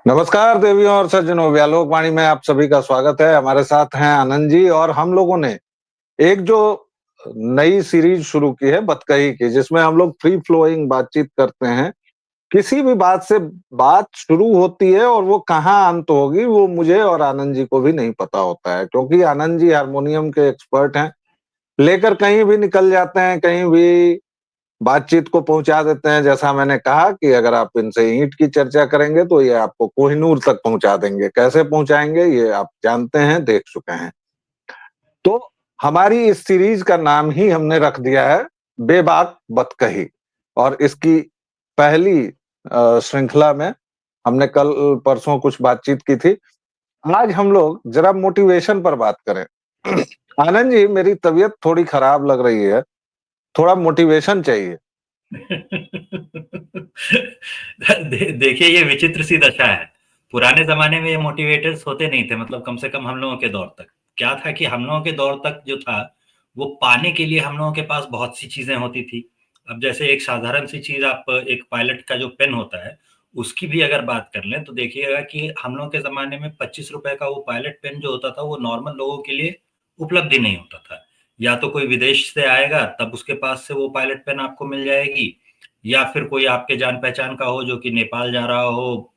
नमस्कार देवियों और सज्जनों, व्यालोक वाणी में आप सभी का स्वागत है। हमारे साथ हैं आनंद जी और हम लोगों ने एक जो नई सीरीज शुरू की है बतकही की, जिसमें हम लोग फ्री फ्लोइंग बातचीत करते हैं। किसी भी बात से बात शुरू होती है और वो कहाँ अंत होगी वो मुझे और आनंद जी को भी नहीं पता होता है, क्योंकि आनंद जी हारमोनियम के एक्सपर्ट हैं। लेकर कहीं भी निकल जाते हैं, कहीं भी बातचीत को पहुंचा देते हैं। जैसा मैंने कहा कि अगर आप इनसे ईंट की चर्चा करेंगे तो ये आपको कोहिनूर तक पहुंचा देंगे। कैसे पहुंचाएंगे ये आप जानते हैं, देख चुके हैं। तो हमारी इस सीरीज का नाम ही हमने रख दिया है बेबाक बतकही। और इसकी पहली श्रृंखला में हमने कल परसों कुछ बातचीत की थी। आज हम लोग जरा मोटिवेशन पर बात करें। आनंद जी, मेरी तबीयत थोड़ी खराब लग रही है, थोड़ा मोटिवेशन चाहिए। देखिए, ये विचित्र सी दशा है। पुराने जमाने में ये मोटिवेटर्स होते नहीं थे, मतलब कम से कम हम लोगों के दौर तक। क्या था कि हम लोगों के दौर तक जो था, वो पाने के लिए हम लोगों के पास बहुत सी चीजें होती थी। अब जैसे एक साधारण सी चीज, आप एक पायलट का जो पेन होता है, उसकी भी अगर बात कर लें तो देखिएगा कि हम लोगों के जमाने में 25 रुपए का वो पायलट पेन जो होता था, वो नॉर्मल लोगों के लिए उपलब्ध ही नहीं होता था। या तो कोई विदेश से आएगा तब उसके पास से वो पायलट पेन आपको मिल जाएगी, या फिर कोई आपके जान पहचान का हो जो कि नेपाल जा रहा हो,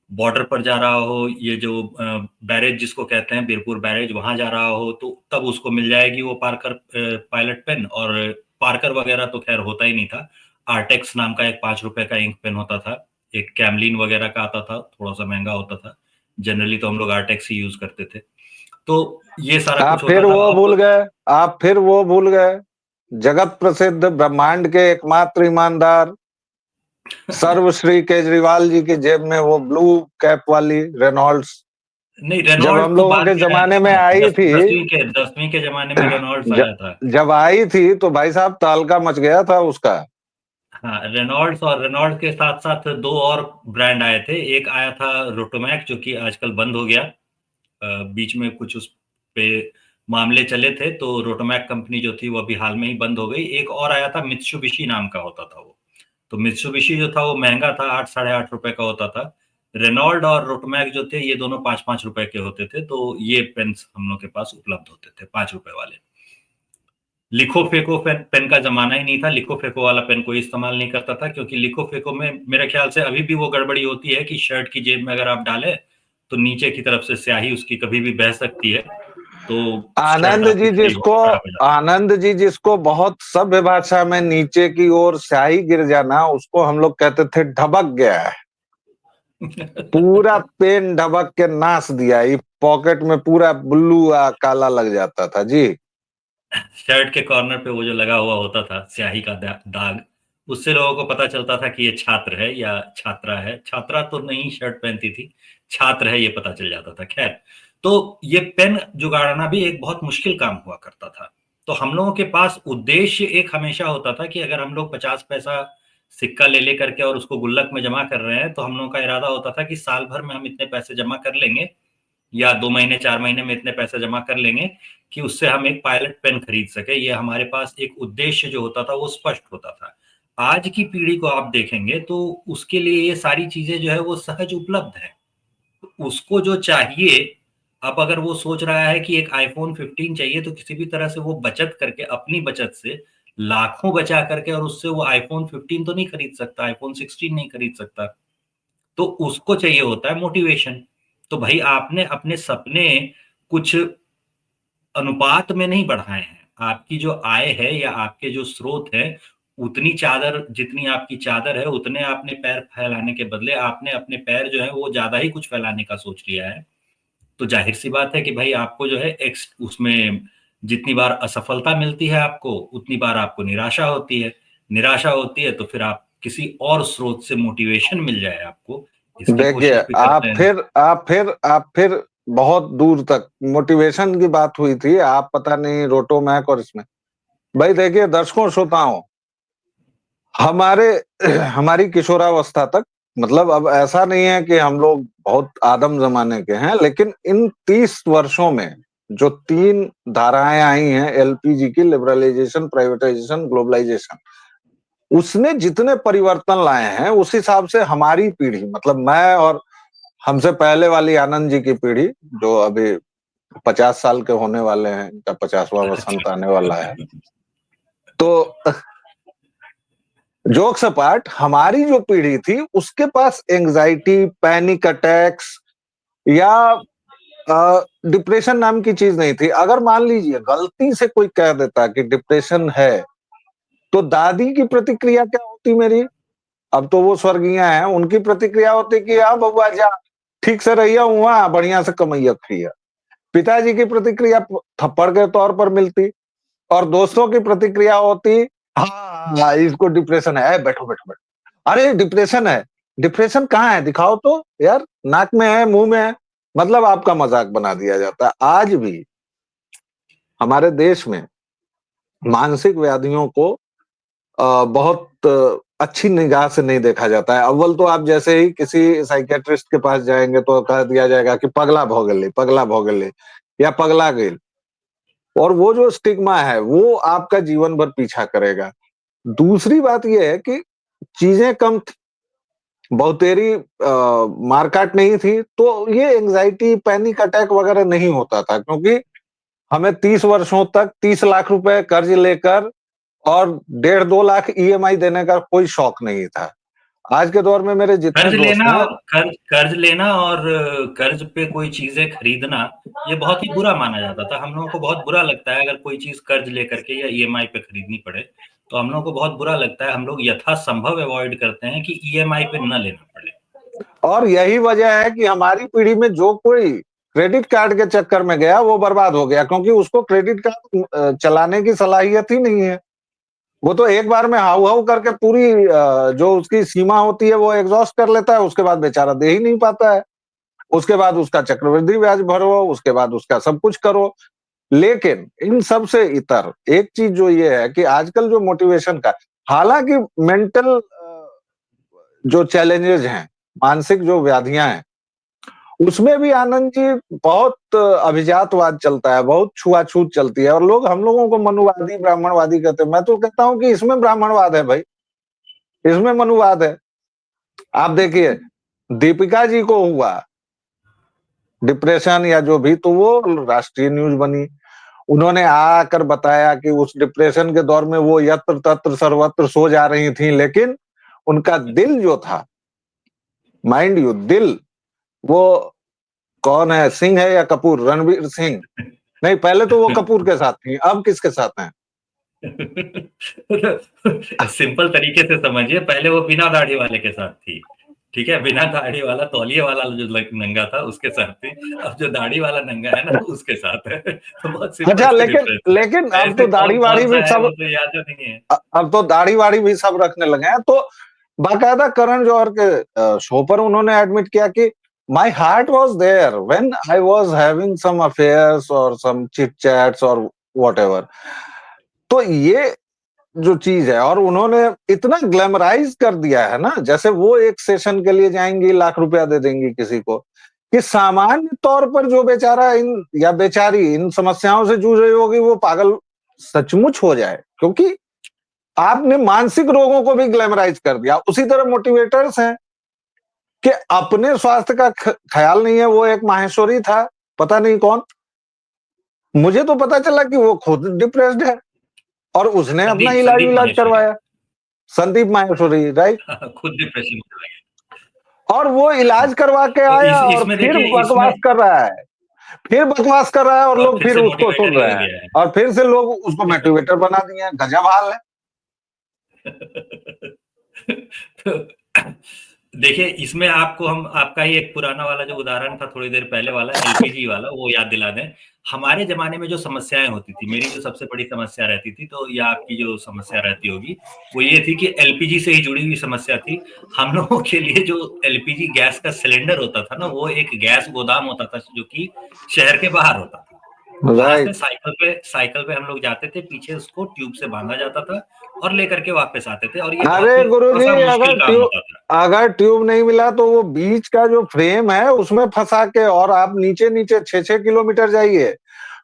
बॉर्डर पर जा रहा हो, ये जो बैरेज जिसको कहते हैं, बीरपुर बैरेज, वहां जा रहा हो, तो तब उसको मिल जाएगी वो पार्कर पायलट पेन। और पार्कर वगैरह तो खैर होता ही नहीं था। आर्टेक्स नाम का एक 5 रुपए का इंक पेन होता था। एक कैमलिन वगैरह का आता था, थोड़ा सा महंगा होता था। जनरली तो हम लोग आर्टेक्स ही यूज करते थे। तो ये सारा कुछ आप होता फिर था। वो भूल अब गए। आप फिर वो भूल गए। जगत प्रसिद्ध ब्रह्मांड के एकमात्र ईमानदार सर्वश्री केजरीवाल जी की जेब में वो ब्लू कैप वाली रेनॉल्ड्स नहीं, जब रेनॉल्ड्स हम तो लोगों बाद के में आया जमाने था में ना। आई थी। 10वीं के जमाने में रेनॉल्ड्स ज, आया था। जब आई थी तो भाई साहब तालका मच गया था उसका। हाँ, रेनॉल्ड्स, और रेनॉल्ड्स के साथ साथ दो और ब्रांड आए थे। एक आया था रोटोमैक, जो कि आजकल बंद हो गया। बीच में कुछ उस पे मामले चले थे, तो रोटोमैक कंपनी जो थी वो अभी हाल में ही बंद हो गई। एक और आया था, मित्सुबिशी नाम का होता था वो। तो मित्सुबिशी जो था वो महंगा था, 8 साढ़े 8 रुपए का होता था। रेनॉल्ड और रोटोमैक जो थे, ये दोनों 5 5 रुपए के होते थे। तो ये पेन्स हम लोग के पास उपलब्ध होते थे, 5 रुपए वाले। लिखो फेंको पेन पेन का जमाना ही नहीं था। लिखो फेंको वाला पेन कोई इस्तेमाल नहीं करता था, क्योंकि लिखो फेंको में मेरे ख्याल से अभी भी वो गड़बड़ी होती है कि शर्ट की जेब में अगर आप डालें तो नीचे की तरफ से स्याही उसकी कभी भी बह सकती है। तो शर्ट आपकी कई बार खराब हो जाती आनंद जी जिसको बहुत सभ्य भाषा में नीचे की ओर स्याही गिर जाना, उसको हम लोग कहते थे ढबक गया है। पूरा है। पेन ढबक के नाश दिया। ये पॉकेट में पूरा ब्लू काला लग जाता था जी। शर्ट के कॉर्नर पे वो जो लगा हुआ होता था स्याही का दाग, उससे लोगों को पता चलता था कि ये छात्र है या छात्रा है। छात्रा तो नहीं शर्ट पहनती थी, छात्र है ये पता चल जाता था। खैर, तो ये पेन जुगाड़ना भी एक बहुत मुश्किल काम हुआ करता था। तो हम लोगों के पास उद्देश्य एक हमेशा होता था कि अगर हम लोग 50 पैसा सिक्का ले लेकर के और उसको गुल्लक में जमा कर रहे हैं, तो हम लोगों का इरादा होता था कि साल भर में हम इतने पैसे जमा कर लेंगे, या 2 महीने 4 महीने में इतने पैसे जमा कर लेंगे कि उससे हम एक पायलट पेन खरीद सके। ये हमारे पास एक उद्देश्य जो होता था वो स्पष्ट होता था। आज की पीढ़ी को आप देखेंगे तो उसके लिए ये सारी चीजें जो है वो सहज उपलब्ध है। उसको जो चाहिए, अब अगर वो सोच रहा है कि एक आईफोन 15 चाहिए, तो किसी भी तरह से वो बचत करके, अपनी बचत से लाखों बचा करके, और उससे वो आईफोन 15 तो नहीं खरीद सकता, आईफोन 16 नहीं खरीद सकता। तो उसको चाहिए होता है मोटिवेशन। तो भाई, आपने अपने सपने कुछ अनुपात में नहीं बढ़ाए हैं। आपकी जो आय है या आपके जो स्रोत है, उतनी चादर, जितनी आपकी चादर है उतने आपने पैर फैलाने के बदले आपने अपने पैर जो है वो ज्यादा ही कुछ फैलाने का सोच लिया है। तो जाहिर सी बात है कि भाई आपको जो है एक्स उसमें जितनी बार असफलता मिलती है आपको, उतनी बार आपको निराशा होती है। निराशा होती है तो फिर आप किसी और स्रोत से मोटिवेशन मिल जाए आपको, इसकी देखिए, कोशिश भी करते हैं। आप फिर बहुत दूर तक मोटिवेशन की बात हुई थी। आप पता नहीं रोटोमैक और इसमें, भाई देखिए दर्शकों श्रोताओं, हमारे हमारी किशोरावस्था तक, मतलब अब ऐसा नहीं है कि हम लोग बहुत आदम जमाने के हैं, लेकिन इन 30 वर्षों में जो तीन धाराएं आई हैं एलपीजी की, लिबरलाइजेशन, प्राइवेटाइजेशन, ग्लोबलाइजेशन, उसने जितने परिवर्तन लाए हैं उस हिसाब से हमारी पीढ़ी, मतलब मैं और हमसे पहले वाली आनंद जी की पीढ़ी, जो अभी 50 साल के होने वाले हैं, इनका 50वां वसंत आने वाला है, तो जोक्स अपार्ट, हमारी जो पीढ़ी थी उसके पास एंजाइटी, पैनिक अटैक्स या डिप्रेशन नाम की चीज नहीं थी। अगर मान लीजिए गलती से कोई कह देता कि डिप्रेशन है, तो दादी की प्रतिक्रिया क्या होती मेरी? अब तो वो स्वर्गीय हैं, उनकी प्रतिक्रिया होती कि हाँ बबुआ जा, ठीक से रहिया हुआ, बढ़िया से कमैया खइया। पिताजी की प्रतिक्रिया थप्पड़ के तौर पर मिलती, और दोस्तों की प्रतिक्रिया होती, हाँ इसको डिप्रेशन है, बैठो बैठो बैठो, अरे डिप्रेशन है, डिप्रेशन कहाँ है, दिखाओ तो यार, नाक में है, मुंह में है, मतलब आपका मजाक बना दिया जाता है। आज भी हमारे देश में मानसिक व्याधियों को बहुत अच्छी निगाह से नहीं देखा जाता है। अव्वल तो आप जैसे ही किसी साइकियाट्रिस्ट के पास जाएंगे तो कह दिया जाएगा कि पगला भौगले, पगला भौगले या पगला गई, और वो जो स्टिग्मा है वो आपका जीवन भर पीछा करेगा। दूसरी बात ये है कि चीजें कम थी, बहुतेरी मारकाट नहीं थी, तो ये एंजाइटी, पैनिक अटैक वगैरह नहीं होता था, क्योंकि हमें 30 वर्षों तक 30 लाख रुपए कर्ज लेकर और 1.5-2 लाख ईएमआई देने का कोई शौक नहीं था। आज के दौर में मेरे जितने दोस्त हैं, कर्ज लेना और कर्ज पे कोई चीजें खरीदना, ये बहुत ही बुरा माना जाता था। हम लोगों को बहुत बुरा लगता है अगर कोई चीज कर्ज लेकर के या ईएमआई पे खरीदनी पड़े, तो हम लोगों को बहुत बुरा लगता है। हम लोग यथासंभव अवॉइड करते हैं कि ईएमआई पे न लेना पड़े। और यही वजह है कि हमारी पीढ़ी में जो कोई क्रेडिट कार्ड के चक्कर में गया वो बर्बाद हो गया, क्योंकि उसको क्रेडिट कार्ड चलाने की सलाहियत ही नहीं है। वो तो एक बार में हाउ हाउ करके पूरी जो उसकी सीमा होती है वो एग्जॉस्ट कर लेता है, उसके बाद बेचारा दे ही नहीं पाता है। उसके बाद उसका चक्रवृद्धि ब्याज भरो, उसके बाद उसका सब कुछ करो। लेकिन इन सब से इतर एक चीज जो ये है कि आजकल जो मोटिवेशन का, हालांकि मेंटल जो चैलेंजेस हैं, मानसिक जो व्याधियां हैं, उसमें भी आनंद जी बहुत अभिजातवाद चलता है, बहुत छुआछूत चलती है, और लोग हम लोगों को मनुवादी, ब्राह्मणवादी कहते हैं। मैं तो कहता हूं कि इसमें ब्राह्मणवाद है भाई, इसमें मनुवाद है। आप देखिए, दीपिका जी को हुआ डिप्रेशन या जो भी, तो वो राष्ट्रीय न्यूज बनी। उन्होंने आकर बताया कि उस डिप्रेशन के दौर में वो यत्र तत्र सर्वत्र सो जा रही थी, लेकिन उनका दिल जो था, माइंड यू, दिल, वो कौन है, सिंह है या कपूर, रणवीर सिंह, नहीं पहले तो वो कपूर के साथ थी, अब किसके साथ हैं? सिंपल तरीके से समझिए, पहले वो बिना दाढ़ी वाले के साथ थी, ठीक है, बिना दाढ़ी वाला तौलिए वाला जो नंगा था उसके साथ थी। अब जो दाढ़ी वाला नंगा है ना उसके साथ है। तो बहुत सिंपल अच्छा, सी लेकिन डिफरेंस है। लेकिन अब ऐसे तो दाढ़ी कौन वाड़ी कौन भी सा है सब, वो तो याद नहीं है। अब तो दाढ़ी वाड़ी भी सब रखने लगे हैं। तो बाकायदा करण जौहर के शो पर उन्होंने एडमिट किया कि my heart was there when I was having some affairs और सम चिट चैट्स और वॉट। तो ये जो चीज है, और उन्होंने इतना ग्लैमराइज कर दिया है ना, जैसे वो एक सेशन के लिए जाएंगी, लाख रुपया दे देंगी किसी को, कि सामान्य तौर पर जो बेचारा इन या बेचारी इन समस्याओं से जूझ रही होगी वो पागल सचमुच हो जाए, क्योंकि आपने मानसिक रोगों को भी ग्लैमराइज कर दिया। उसी तरह मोटिवेटर्स हैं कि अपने स्वास्थ्य का ख्याल नहीं है, वो एक माहेश्वरी था, पता नहीं कौन, मुझे तो पता चला कि वो खुद डिप्रेस्ड है, और उसने अपना संदीप इलाज संदीप इलाज माहेश्वरी। करवाया। संदीप माहेश्वरी, राइट। खुद डिप्रेशन में चला और वो गया। इलाज करवा के तो आया और इसमें फिर देखिए, इसमें बकवास कर रहा है, फिर बकवास कर रहा है, और और लोग फिर फिर से उसको मोटिवेटर सुन ही रहे हो हैं, गया है। और फिर से लोग उसको मोटिवेटर बना दिए हैं। गजब हाल है। तो देखिए, इसमें आपको हम आपका ही एक पुराना वाला जो उदाहरण था थोड़ी देर पहले वाला, एलपीजी वाला, वो याद दिला दें। हमारे जमाने में जो समस्याएं होती थी, मेरी जो सबसे बड़ी समस्या रहती थी, तो या आपकी जो समस्या रहती होगी, वो ये थी कि एलपीजी से ही जुड़ी हुई समस्या थी। हम लोगों के लिए जो एलपीजी गैस का सिलेंडर होता था ना, वो एक गैस गोदाम होता था जो कि शहर के बाहर होता था। वहां से राइट। साइकिल पे हम लोग जाते थे, पीछे उसको ट्यूब से बांधा जाता था और लेकर के वापस आते थे, और ये बहुत अरे ही थोड़ा गुरुजी, सा मुश्किल काम होता था। अगर ट्यूब नहीं मिला तो वो बीच का जो फ्रेम है उसमें फंसा के, और आप नीचे नीचे 6-6 किलोमीटर जाइए,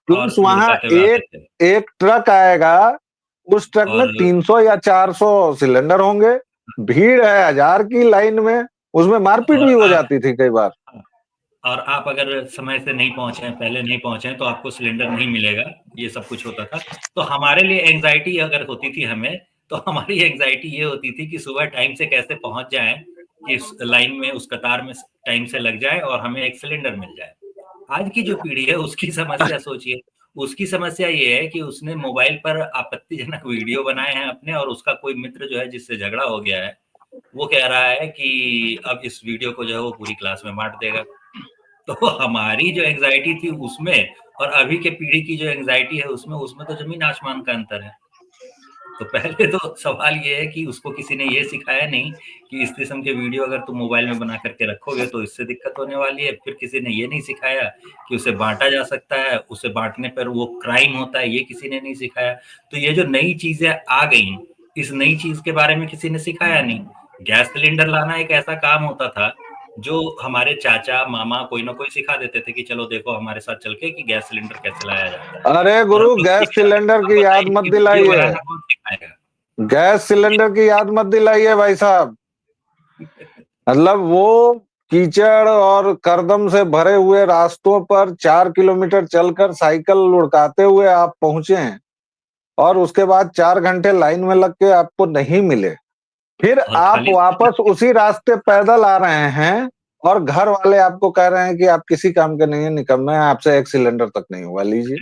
प्लस और वहां लुढ़काते हुए आते एक थे। एक ट्रक आएगा, उस ट्रक में और 300 या 400 सिलेंडर होंगे, भीड़ है 1000 की लाइन में, उसमें मारपीट और भी हो आप जाती थी कई बार। और आप अगर समय से नहीं पहुंचे, पहले नहीं पहुंचे, तो आपको सिलेंडर नहीं मिलेगा, ये सब कुछ होता था। तो हमारे लिए एंग्जाइटी अगर होती थी हमें, तो हमारी एंग्जाइटी ये होती थी कि सुबह टाइम से कैसे पहुंच जाएं, कि इस लाइन में, उस कतार में टाइम से लग जाए और हमें एक सिलेंडर मिल जाए। आज की जो पीढ़ी है उसकी समस्या सोचिए, उसकी समस्या ये है कि उसने मोबाइल पर आपत्तिजनक वीडियो बनाए हैं अपने, और उसका कोई मित्र जो है जिससे झगड़ा हो गया है, वो कह रहा है कि अब इस वीडियो को जो है वो पूरी क्लास में बांट देगा। तो हमारी जो एंग्जायटी थी उसमें, और अभी के पीढ़ी की जो एंग्जायटी है उसमें तो जमीन आसमान का अंतर है। तो पहले तो सवाल ये है कि उसको किसी ने ये सिखाया नहीं कि इस किस्म के वीडियो अगर तुम मोबाइल में बना करके रखोगे तो इससे दिक्कत होने वाली है। फिर किसी ने ये नहीं सिखाया कि उसे बांटा जा सकता है, उसे बांटने पर वो क्राइम होता है, ये किसी ने नहीं सिखाया। तो ये जो नई चीजें आ गई, इस नई चीज के बारे में किसी ने सिखाया नहीं। गैस सिलेंडर लाना एक ऐसा काम होता था जो हमारे चाचा मामा कोई ना कोई सिखा देते थे कि चलो देखो हमारे साथ चल के कि गैस सिलेंडर कैसे लाया जाता है। अरे और गुरु, हम लोग गैस सीख जाते थे। सिलेंडर अब की याद बताइए मत कि वीडियो दिलाइए। बनाना कौन सिखाएगा? गैस सिलेंडर की याद मत दिलाइए भाई साहब। मतलब वो कीचड़ और करदम से भरे हुए रास्तों पर 4 किलोमीटर चलकर साइकिल लुढ़काते हुए आप पहुंचे हैं, और उसके बाद 4 घंटे लाइन में लग के आपको नहीं मिले। फिर और आप खाली वापस उसी रास्ते पैदल आ रहे हैं, और घर वाले आपको कह रहे हैं कि आप किसी काम के नहीं है, निकम्मे हैं, आपसे एक सिलेंडर तक नहीं हुआ, लीजिए।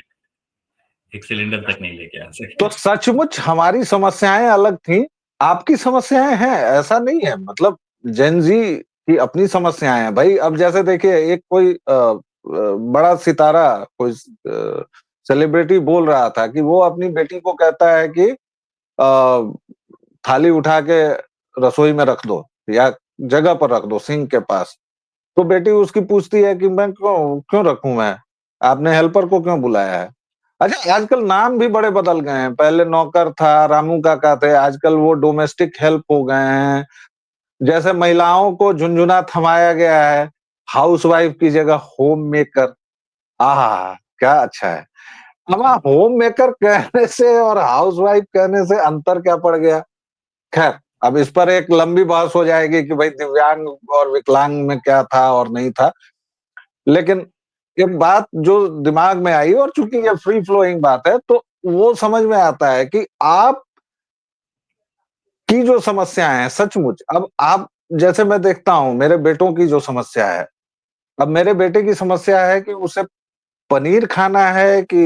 एक सिलेंडर तक नहीं लेके आ तो सके। सचमुच हमारी समस्याएं अलग थी, आपकी समस्याएं हैं, ऐसा नहीं है। मतलब जेनजी की अपनी समस्याएं हैं भाई। अब जैसे देखिए, एक कोई बड़ा सितारा, कोई सेलिब्रिटी बोल रहा था कि वो अपनी बेटी को कहता है कि थाली उठा के रसोई में रख दो, या जगह पर रख दो, सिंक के पास। तो बेटी उसकी पूछती है कि मैं क्यों क्यों रखूं, मैं, आपने हेल्पर को क्यों बुलाया है? अच्छा, आजकल नाम भी बड़े बदल गए हैं। पहले नौकर था, रामू काका थे, आजकल वो डोमेस्टिक हेल्प हो गए हैं। जैसे महिलाओं को झुनझुना थमाया गया है, हाउसवाइफ की जगह होम मेकर। आहा, क्या अच्छा है। अब होम मेकर कहने से और हाउसवाइफ कहने से अंतर क्या पड़ गया? खैर, अब इस पर एक लंबी बहस हो जाएगी कि भाई दिव्यांग और विकलांग में क्या था और नहीं था। लेकिन एक बात जो दिमाग में आई, और चूंकि ये फ्री फ्लोइंग बात है, तो वो समझ में आता है कि आप की जो समस्याएं हैं सचमुच, अब आप, जैसे मैं देखता हूं मेरे बेटों की जो समस्या है, अब मेरे बेटे की समस्या है कि उसे पनीर खाना है कि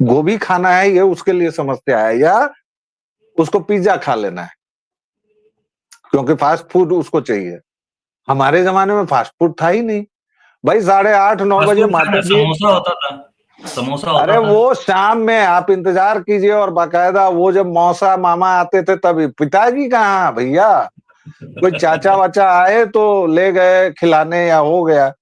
गोभी खाना है, ये उसके लिए समस्या है, या उसको पिज्जा खा लेना है, क्योंकि फास्ट फूड उसको चाहिए। हमारे जमाने में फास्ट फूड था ही नहीं भाई। 8:30-9 बजे फास्ट फूड था माता ना, जी। समोसा होता था, समोसा अरे होता था। वो शाम में आप इंतजार कीजिए, और बाकायदा वो जब मौसा मामा आते थे तभी। पिताजी कहाँ भैया, कोई चाचा वाचा आए तो ले गए खिलाने या हो गया।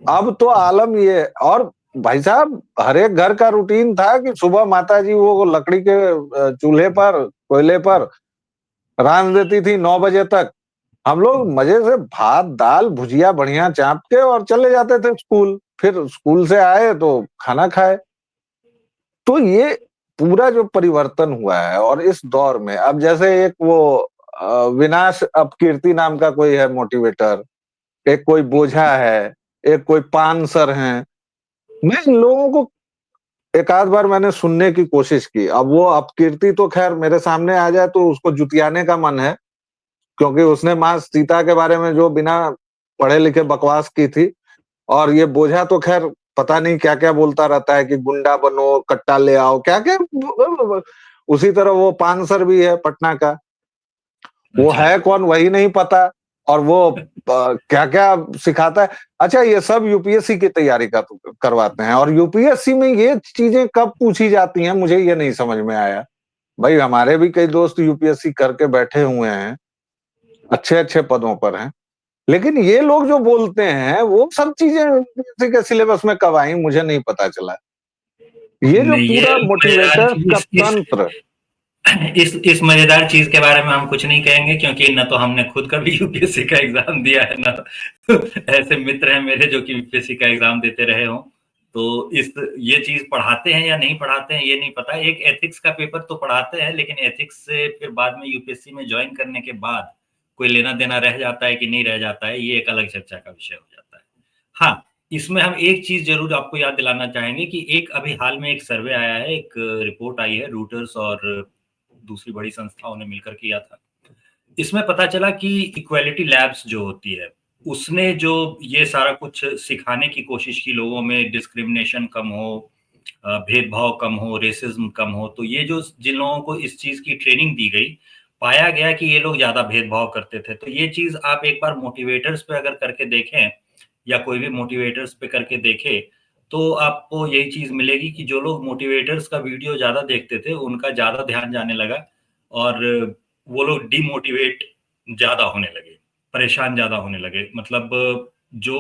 अब तो आलम ये। और भाई साहब, हर एक घर का रूटीन था कि सुबह माता जी वो लकड़ी के चूल्हे पर, कोयले पर रांध देती थी 9 बजे तक। हम लोग मजे से भात दाल भुजिया बढ़िया चाप के और चले जाते थे स्कूल। फिर स्कूल से आए तो खाना खाए। तो ये पूरा जो परिवर्तन हुआ है, और इस दौर में अब जैसे एक वो विनाश अपकीर्ति नाम का कोई है मोटिवेटर, एक कोई बोझा है, एक कोई पान सर है। मैं इन लोगों को एक आध बार मैंने सुनने की कोशिश की। अब वो अपकीर्ति तो खैर मेरे सामने आ जाए तो उसको जुतियाने का मन है, क्योंकि उसने माँ सीता के बारे में जो बिना पढ़े लिखे बकवास की थी। और ये बोझा तो खैर पता नहीं क्या क्या बोलता रहता है कि गुंडा बनो, कट्टा ले आओ, क्या क्या। उसी तरह वो पानसर भी है पटना का, वो अच्छा। है कौन वही नहीं पता। और वो क्या क्या सिखाता है। अच्छा, ये सब यूपीएससी की तैयारी का करवाते हैं, और यूपीएससी में ये चीजें कब पूछी जाती हैं मुझे ये नहीं समझ में आया। भाई हमारे भी कई दोस्त यूपीएससी करके बैठे हुए हैं, अच्छे अच्छे पदों पर हैं। लेकिन ये लोग जो बोलते हैं वो सब चीजें यूपीएससी के सिलेबस में कब आई मुझे नहीं पता चला। ये जो नहीं, ये पूरा मजेदार मोटिवेटर्स का चीज तंत्र। इस मजेदार चीज के बारे में हम कुछ नहीं कहेंगे, क्योंकि न तो हमने खुद कभी यूपीएससी का एग्जाम दिया है, ना ऐसे मित्र हैं मेरे जो कि यूपीएससी का एग्जाम देते रहे हों। तो ये चीज पढ़ाते हैं या नहीं पढ़ाते हैं ये नहीं पता। एक एथिक्स का पेपर तो पढ़ाते हैं, लेकिन एथिक्स से फिर बाद में यूपीएससी में ज्वाइन करने के बाद कोई लेना देना रह जाता है कि नहीं रह जाता है, ये एक अलग चर्चा का विषय हो जाता है। हाँ, इसमें हम एक चीज जरूर आपको याद दिलाना चाहेंगे कि एक अभी हाल में एक सर्वे आया है, एक रिपोर्ट आई है, रूटर्स और दूसरी बड़ी संस्थाओं ने मिलकर किया था। इसमें पता चला कि इक्वालिटी लैब्स जो होती है, उसने जो ये सारा कुछ सिखाने की कोशिश की लोगों में, डिस्क्रिमिनेशन कम हो, भेदभाव कम हो, रेसिज्म कम हो, तो ये जो जिन लोगों को इस चीज की ट्रेनिंग दी गई, पाया गया कि ये लोग ज्यादा भेदभाव करते थे। तो ये चीज आप एक बार मोटिवेटर्स पे अगर करके देखें, या कोई भी मोटिवेटर्स पे करके देखे, तो आपको यही चीज मिलेगी कि जो लोग मोटिवेटर्स का वीडियो ज्यादा देखते थे, उनका ज्यादा ध्यान जाने लगा और वो लोग डिमोटिवेट ज्यादा होने लगे, परेशान ज्यादा होने लगे। मतलब जो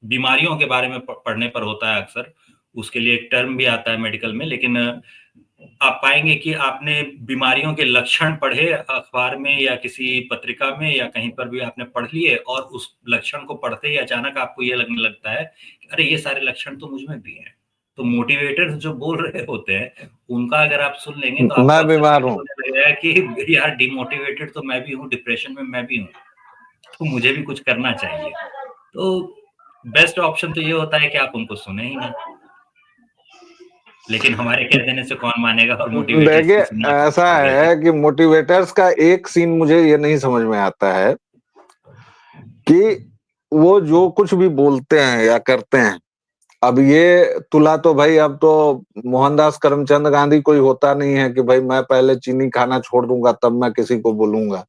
बीमारियों के बारे में पढ़ने पर होता है अक्सर, उसके लिए एक टर्म भी आता है मेडिकल में, लेकिन आप पाएंगे कि आपने बीमारियों के लक्षण पढ़े अखबार में या किसी पत्रिका में या कहीं पर भी आपने पढ़ लिए, और उस लक्षण को पढ़ते ही अचानक आपको ये लगने लगता है कि अरे ये सारे लक्षण तो मुझ में भी हैं। तो मोटिवेटर्स जो बोल रहे होते हैं, उनका अगर आप सुन लेंगे तो आपको मैं अक्सर बीमार फील हूँ। होने लगेगा कि यार डिमोटिवेटेड तो मैं भी हूँ, डिप्रेशन में मैं भी हूँ, तो मुझे भी कुछ करना चाहिए। तो बेस्ट ऑप्शन तो ये होता है कि आप उनको सुने ही नहीं, लेकिन हमारे कह देने से कौन मानेगा, और मोटिवेटर्स देखिए, की सुनना कौन ऐसा छोड़ेगा। है कि मोटिवेटर्स का एक सीन मुझे ये नहीं समझ में आता है कि वो जो कुछ भी बोलते हैं या करते हैं, अब ये तुला तो भाई, अब तो मोहनदास करमचंद गांधी कोई होता नहीं है कि भाई मैं पहले चीनी खाना छोड़ दूंगा तब मैं किसी को बोलूंगा।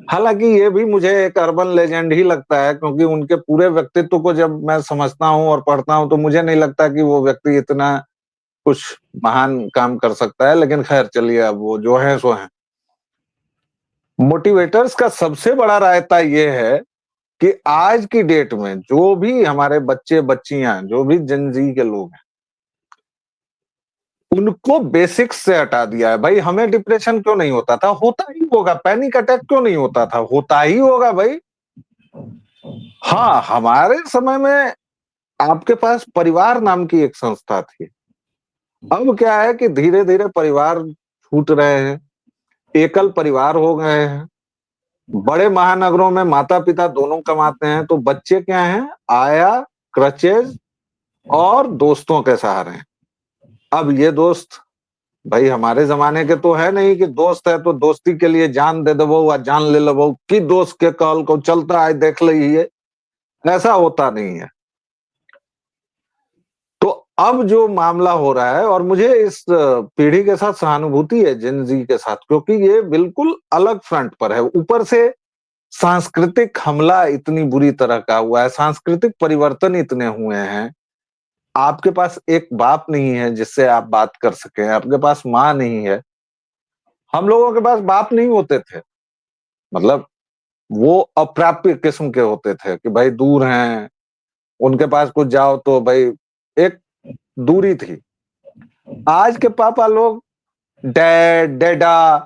हालांकि ये भी मुझे एक अर्बन लेजेंड ही लगता है, क्योंकि उनके पूरे व्यक्तित्व को जब मैं समझता हूँ और पढ़ता हूँ तो मुझे नहीं लगता कि वो व्यक्ति इतना कुछ महान काम कर सकता है। लेकिन खैर चलिए, अब वो जो है सो है। मोटिवेटर्स का सबसे बड़ा रायता ये है कि आज की डेट में जो भी हमारे बच्चे बच्चियां, जो भी जनजी के लोग हैं, उनको बेसिक्स से हटा दिया है। भाई हमें डिप्रेशन क्यों नहीं होता था? होता ही होगा। पैनिक अटैक क्यों नहीं होता था? होता ही होगा भाई। हाँ, हमारे समय में आपके पास परिवार नाम की एक संस्था थी। अब क्या है कि धीरे धीरे परिवार छूट रहे हैं, एकल परिवार हो गए हैं। बड़े महानगरों में माता पिता दोनों कमाते हैं, तो बच्चे क्या हैं? आया, क्रचेज और दोस्तों के सहारे हैं। अब ये दोस्त भाई हमारे जमाने के तो है नहीं कि दोस्त है तो दोस्ती के लिए जान दे दबो या जान ले लो कि दोस्त के कॉल को चलता है देख लीजिए। ऐसा होता नहीं है। तो अब जो मामला हो रहा है, और मुझे इस पीढ़ी के साथ सहानुभूति है, जिन जी के साथ, क्योंकि ये बिल्कुल अलग फ्रंट पर है। ऊपर से सांस्कृतिक हमला इतनी बुरी तरह का हुआ है, सांस्कृतिक परिवर्तन इतने हुए हैं। आपके पास एक बाप नहीं है जिससे आप बात कर सकें, आपके पास माँ नहीं है। हम लोगों के पास बाप नहीं होते थे, मतलब वो अप्राप्य किस्म के होते थे कि भाई दूर हैं, उनके पास कुछ जाओ तो भाई एक दूरी थी। आज के पापा लोग डैड डैडा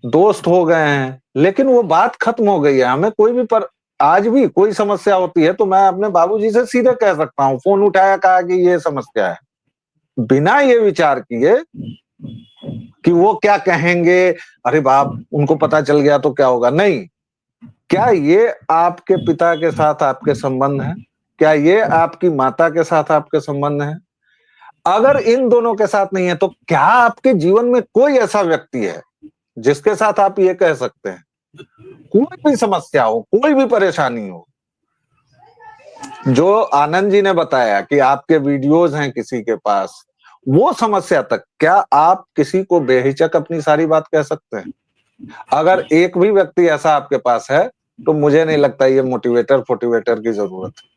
दोस्त हो गए हैं, लेकिन वो बात खत्म हो गई है। हमें कोई भी पर आज भी कोई समस्या होती है तो मैं अपने बाबूजी से सीधे कह सकता हूँ, फोन उठाया, कहा कि ये समस्या है, बिना ये विचार किए कि वो क्या कहेंगे। अरे बाप, उनको पता चल गया तो क्या होगा? नहीं। क्या ये आपके पिता के साथ आपके संबंध हैं? क्या ये आपकी माता के साथ आपके संबंध हैं? अगर इन दोनों के साथ नहीं है तो क्या आपके जीवन में कोई ऐसा व्यक्ति है जिसके साथ आप ये कह सकते हैं? कोई भी समस्या हो, कोई भी परेशानी हो, जो आनंद जी ने बताया कि आपके वीडियोज हैं किसी के पास, वो समस्या तक क्या आप किसी को बेहिचक अपनी सारी बात कह सकते हैं? अगर एक भी व्यक्ति ऐसा आपके पास है तो मुझे नहीं लगता ये मोटिवेटर फोटिवेटर की जरूरत है।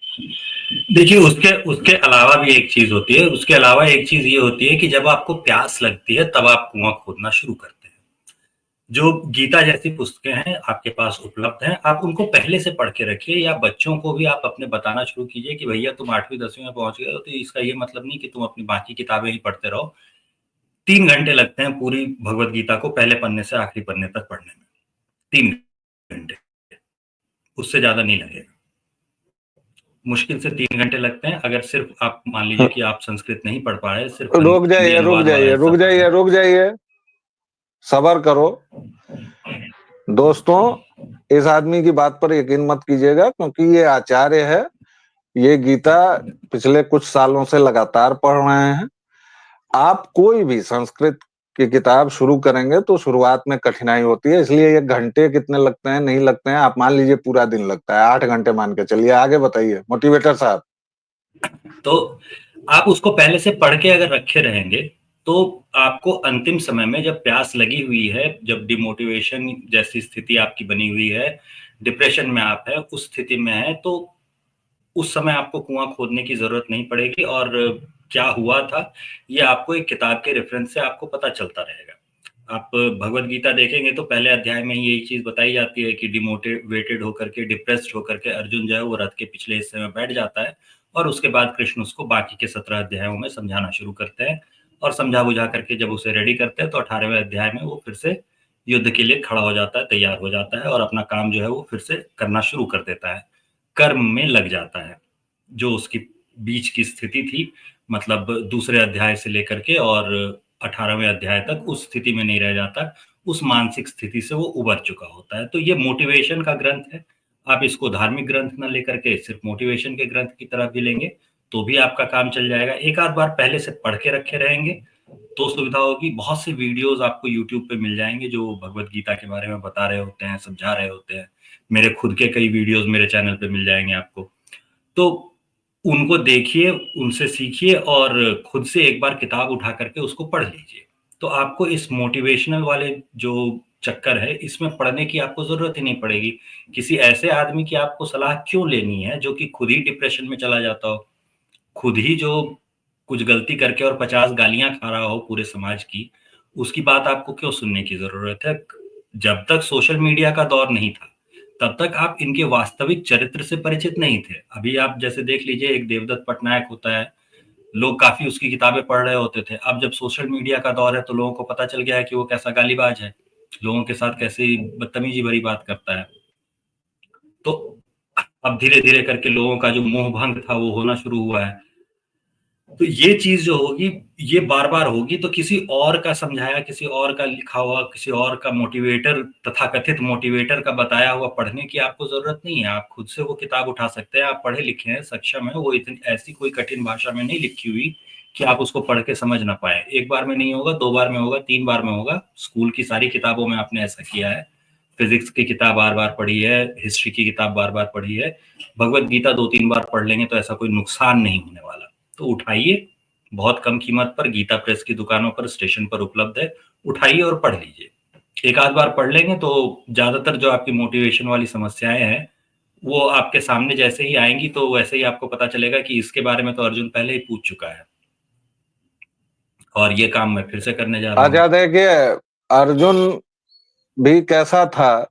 देखिए, उसके उसके अलावा भी एक चीज होती है, उसके अलावा एक चीज ये होती है कि जब आपको प्यास लगती है तब आप कुआं खोदना शुरू करते हैं। जो गीता जैसी पुस्तकें हैं आपके पास उपलब्ध हैं, आप उनको पहले से पढ़ के रखिए, या बच्चों को भी आप अपने बताना शुरू कीजिए कि भैया तुम 8वीं 10वीं में पहुंच गए हो, तो इसका ये मतलब नहीं कि तुम अपनी बाकी किताबें ही पढ़ते रहो। 3 घंटे लगते हैं पूरी भगवत गीता को पहले पन्ने से आखिरी पन्ने तक पढ़ने में। 3 घंटे, उससे ज्यादा नहीं लगेगा। मुश्किल से 3 घंटे लगते हैं। अगर सिर्फ आप मान लीजिए कि आप संस्कृत नहीं पढ़ पा रहे, सिर्फ रुक हिंदी जाइए, रुक अनुवाद वाला जाइए, हिस्सा रुक पढ़ रहे जाइए, हैं। रुक जाइए, सब्र करो दोस्तों। इस आदमी की बात पर यकीन मत कीजिएगा, क्योंकि ये आचार्य है, ये गीता पिछले कुछ सालों से लगातार पढ़ रहे हैं। आप कोई भी संस्कृत की किताब शुरू करेंगे तो शुरुआत में कठिनाई होती है, इसलिए ये घंटे कितने लगते हैं नहीं लगते हैं, आप मान लीजिए पूरा दिन लगता है, 8 घंटे मान के चलिए। आगे बताइए मोटिवेटर साहब। तो आप उसको पहले से पढ़ के अगर रखे रहेंगे, तो आपको अंतिम समय में जब प्यास लगी हुई है, जब डिमोटिवेशन जैसी स्थिति आपकी बनी हुई है, डिप्रेशन में आप है, उस स्थिति में है, तो उस समय आपको कुआं खोदने की जरूरत नहीं पड़ेगी। और क्या हुआ था, ये आपको एक किताब के रेफरेंस से आपको पता चलता रहेगा। आप भगवत गीता देखेंगे तो पहले अध्याय में ही यही चीज बताई जाती है कि डिमोटिवेटेड होकर के, डिप्रेस्ड होकर के अर्जुन जो है वो रथ के पिछले हिस्से में बैठ जाता है, और उसके बाद कृष्ण उसको बाकी के 17 अध्यायों में समझाना शुरू करते हैं। और समझा बुझा करके जब उसे रेडी करते हैं तो 18वें अध्याय में वो फिर से युद्ध के लिए खड़ा हो जाता है, तैयार हो जाता है, और अपना काम जो है वो फिर से करना शुरू कर देता है, कर्म में लग जाता है। जो उसकी बीच की स्थिति थी, मतलब दूसरे अध्याय से लेकर के और 18वें अध्याय तक उस स्थिति में नहीं रह जाता, उस मानसिक स्थिति से वो उबर चुका होता है। तो ये मोटिवेशन का ग्रंथ है। आप इसको धार्मिक ग्रंथ ना लेकर के सिर्फ मोटिवेशन के ग्रंथ की तरह भी लेंगे तो भी आपका काम चल जाएगा। एक आध बार पहले से पढ़ के रखे रहेंगे तो सुविधा होगी। बहुत से वीडियोस आपको यूट्यूब पे मिल जाएंगे जो भगवत गीता के बारे में बता रहे होते हैं, समझा रहे होते हैं। मेरे खुद के कई वीडियोस मेरे चैनल पे मिल जाएंगे आपको। तो उनको देखिए, उनसे सीखिए, और खुद से एक बार किताब उठा करके उसको पढ़ लीजिए। तो आपको इस मोटिवेशनल वाले जो चक्कर है, इसमें पढ़ने की आपको ज़रूरत ही नहीं पड़ेगी। किसी ऐसे आदमी की आपको सलाह क्यों लेनी है, जो कि खुद ही डिप्रेशन में चला जाता हो, खुद ही जो कुछ गलती करके और 50 गालियाँ खा रहा हो पूरे समाज की, उसकी बात आपको क्यों सुनने की ज़रूरत है? जब तक सोशल मीडिया का दौर नहीं था, तब तक आप इनके वास्तविक चरित्र से परिचित नहीं थे। अभी आप जैसे देख लीजिए, एक देवदत्त पटनायक होता है, लोग काफ़ी उसकी किताबें पढ़ रहे होते थे। अब जब सोशल मीडिया का दौर है, तो लोगों को पता चल गया है कि वो कैसा गालीबाज है, लोगों के साथ कैसी बदतमीज़ी भरी बात करता है। तो अब धीरे-धीरे करके लोगों का जो मोह भंग था, वो होना शुरू हुआ है। तो ये चीज़ जो होगी, ये बार-बार होगी, तो किसी और का समझाया, किसी और का लिखा हुआ, किसी और का मोटिवेटर, तथाकथित मोटिवेटर का बताया हुआ पढ़ने की आपको ज़रूरत नहीं है। आप खुद से वो किताब उठा सकते हैं, आप पढ़े-लिखे हैं, सक्षम हैं, वो इतनी ऐसी कोई कठिन भाषा में नहीं लिखी हुई कि आप उसको पढ़ के समझ ना पाएँ। 1 बार में नहीं होगा, 2 बार में होगा, 3 बार में होगा। स्कूल की सारी किताबों में आपने ऐसा किया है। फिज़िक्स की किताब बार-बार पढ़ी है, हिस्ट्री की किताब बार-बार पढ़ी है। भगवत गीता 2-3 बार पढ़ लेंगे तो ऐसा कोई नुकसान नहीं होने वाला। तो उठाइए, बहुत कम कीमत पर गीता प्रेस की दुकानों पर, स्टेशन पर उपलब्ध है। उठाइए और पढ़ लीजिए। एक आध बार पढ़ लेंगे तो ज़्यादातर जो आपकी मोटिवेशन वाली समस्याएँ हैं, वो आपके सामने जैसे ही आएँगी तो वैसे ही आपको पता चलेगा कि इसके बारे में तो अर्जुन पहले ही पूछ चुका है, और ये काम मैं फिर से करने जा रहा हूँ। अच्छा देखिए, अर्जुन भी कैसा था।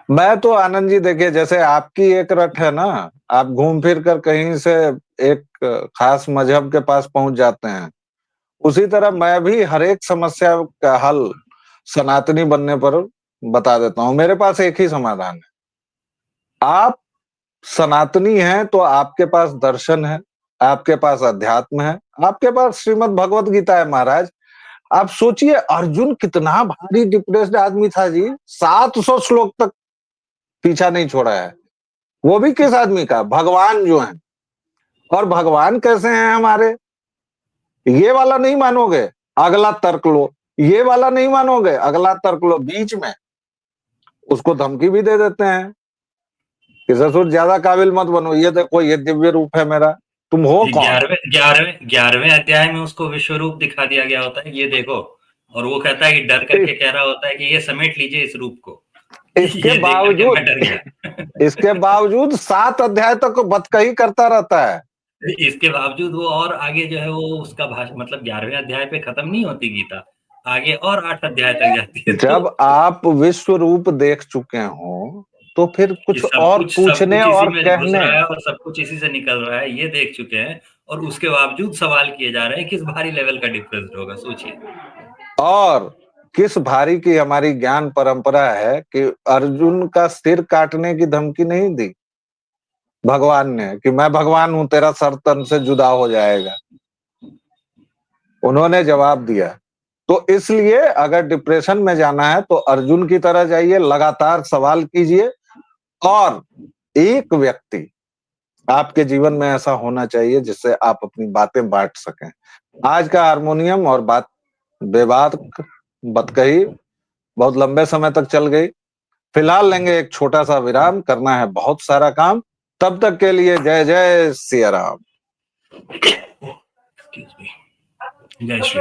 मैं तो आनंद जी देखिए, जैसे आपकी एक रट है ना, आप घूम फिर कर कहीं से एक खास मजहब के पास पहुंच जाते हैं, उसी तरह मैं भी हर एक समस्या का हल सनातनी बनने पर बता देता हूं। मेरे पास एक ही समाधान है। आप सनातनी हैं तो आपके पास दर्शन है, आपके पास अध्यात्म है, आपके पास श्रीमद् भगवत गीता है महाराज। आप सोचिए, अर्जुन कितना भारी डिप्रेस्ड आदमी था जी, 700 श्लोक तक पीछा नहीं छोड़ा है। वो भी किस आदमी का? भगवान जो है। और भगवान कैसे हैं हमारे? ये वाला नहीं मानोगे, अगला तर्क लो। ये वाला नहीं मानोगे, अगला तर्क लो। बीच में उसको धमकी भी दे देते हैं कि ससुर ज्यादा काबिल मत बनो, ये देखो ये दिव्य रूप है मेरा, तुम हो कौन? 11वें अध्याय में उसको विश्व रूप दिखा दिया गया होता है, ये देखो। और वो कहता है कि डर करके कह रहा होता है कि ये समेट लीजिए इस रूप को। इसके ये देख करके बावजूद मैं डर गया। इसके बावजूद 7 अध्याय तक बतकही करता रहता है। इसके बावजूद वो और आगे जो है वो उसका भाषा, मतलब 11वें अध्याय पे खत्म नहीं होती गीता, आगे और 8 अध्याय तक जाती है। तो जब आप विश्व रूप देख चुके हो तो फिर कि कुछ और सब पूछने कुछ इसी और में घुस कहने। रहा है और सब कुछ इसी से निकल रहा है, ये देख चुके हैं। और उसके बावजूद सवाल किए जा रहे हैं, किस भारी लेवल का डिफरेंस होगा, सोचिए। और किस भारी की हमारी ज्ञान परंपरा है कि अर्जुन का सिर काटने की धमकी नहीं दी। भगवान ने कि मैं भगवान हूं, तेरा सर तन से जुदा हो जाएगा। उन्होंने जवाब दिया। तो इसलिए अगर डिप्रेशन में जाना है तो अर्जुन की तरह जाइए, लगातार सवाल कीजिए और एक व्यक्ति आपके जीवन में ऐसा होना चाहिए जिससे आप अपनी बातें बांट सकें। आज का हारमोनियम और बात विवाद बतकही बहुत लंबे समय तक चल गई। फिलहाल लेंगे एक छोटा-सा विराम, करना है बहुत सारा काम। तब तक के लिए जय जय सिया राम। Excuse me. जय श्री